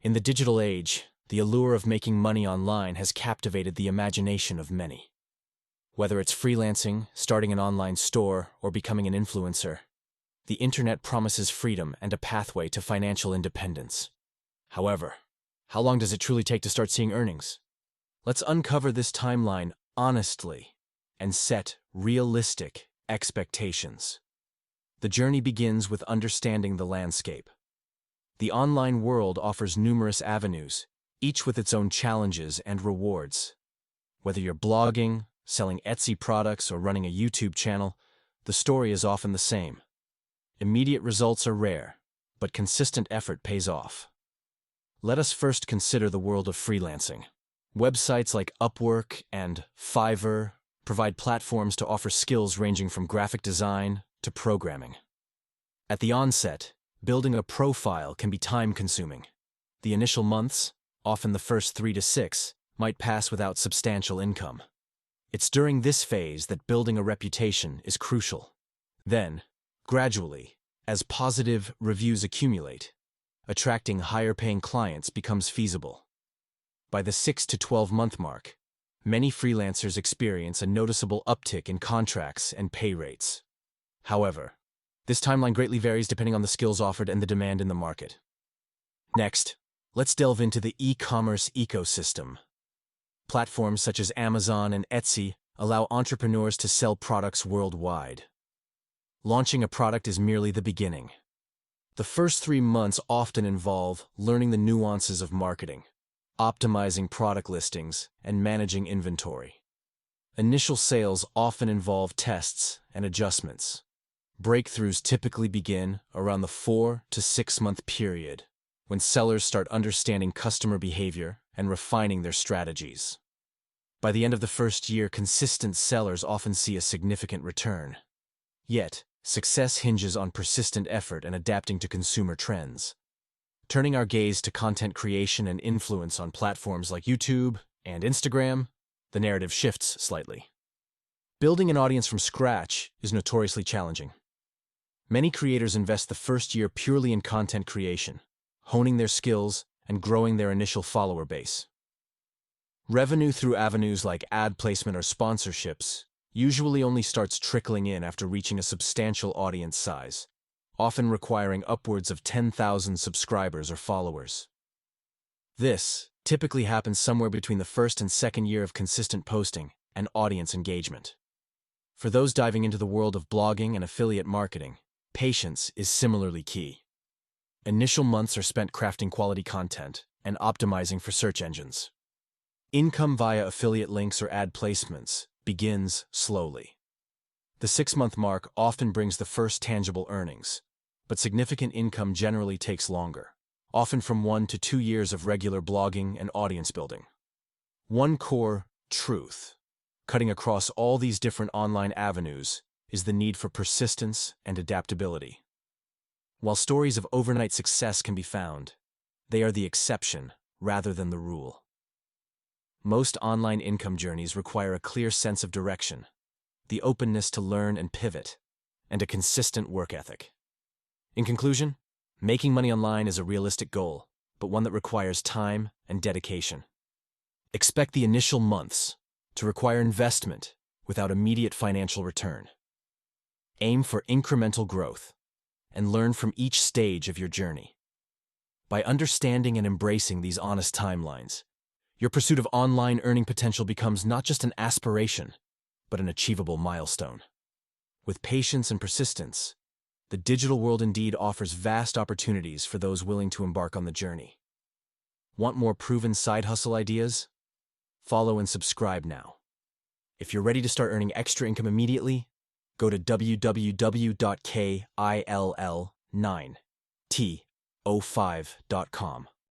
In the digital age, the allure of making money online has captivated the imagination of many. Whether it's freelancing, starting an online store, or becoming an influencer, the internet promises freedom and a pathway to financial independence. However, how long does it truly take to start seeing earnings? Let's uncover this timeline honestly and set realistic expectations. The journey begins with understanding the landscape. The online world offers numerous avenues, each with its own challenges and rewards. Whether you're blogging, selling Etsy products, or running a YouTube channel, the story is often the same. Immediate results are rare, but consistent effort pays off. Let us first consider the world of freelancing. Websites like Upwork and Fiverr provide platforms to offer skills ranging from graphic design to programming. At the onset, building a profile can be time-consuming. The initial months, often the first 3 to 6, might pass without substantial income. It's during this phase that building a reputation is crucial. Then, gradually, as positive reviews accumulate, attracting higher-paying clients becomes feasible. By the 6 to 12-month mark, many freelancers experience a noticeable uptick in contracts and pay rates. However, this timeline greatly varies depending on the skills offered and the demand in the market. Next, let's delve into the e-commerce ecosystem. Platforms such as Amazon and Etsy allow entrepreneurs to sell products worldwide. Launching a product is merely the beginning. The first 3 months often involve learning the nuances of marketing, optimizing product listings, and managing inventory. Initial sales often involve tests and adjustments. Breakthroughs typically begin around the 4 to 6 month period, when sellers start understanding customer behavior and refining their strategies. By the end of the first year, consistent sellers often see a significant return. Yet, success hinges on persistent effort and adapting to consumer trends. Turning our gaze to content creation and influence on platforms like YouTube and Instagram, the narrative shifts slightly. Building an audience from scratch is notoriously challenging. Many creators invest the first year purely in content creation, honing their skills and growing their initial follower base. Revenue through avenues like ad placement or sponsorships usually only starts trickling in after reaching a substantial audience size, often requiring upwards of 10,000 subscribers or followers. This typically happens somewhere between the first and second year of consistent posting and audience engagement. For those diving into the world of blogging and affiliate marketing, patience is similarly key. Initial months are spent crafting quality content and optimizing for search engines. Income via affiliate links or ad placements begins slowly. The 6-month mark often brings the first tangible earnings, but significant income generally takes longer, often from 1 to 2 years of regular blogging and audience building. One core truth, cutting across all these different online avenues, is the need for persistence and adaptability. While stories of overnight success can be found, they are the exception rather than the rule. Most online income journeys require a clear sense of direction, the openness to learn and pivot, and a consistent work ethic. In conclusion, making money online is a realistic goal, but one that requires time and dedication. Expect the initial months to require investment without immediate financial return. Aim for incremental growth and learn from each stage of your journey. By understanding and embracing these honest timelines, your pursuit of online earning potential becomes not just an aspiration, but an achievable milestone. With patience and persistence, the digital world indeed offers vast opportunities for those willing to embark on the journey. Want more proven side hustle ideas? Follow and subscribe now. If you're ready to start earning extra income immediately, go to www.kill9t05.com.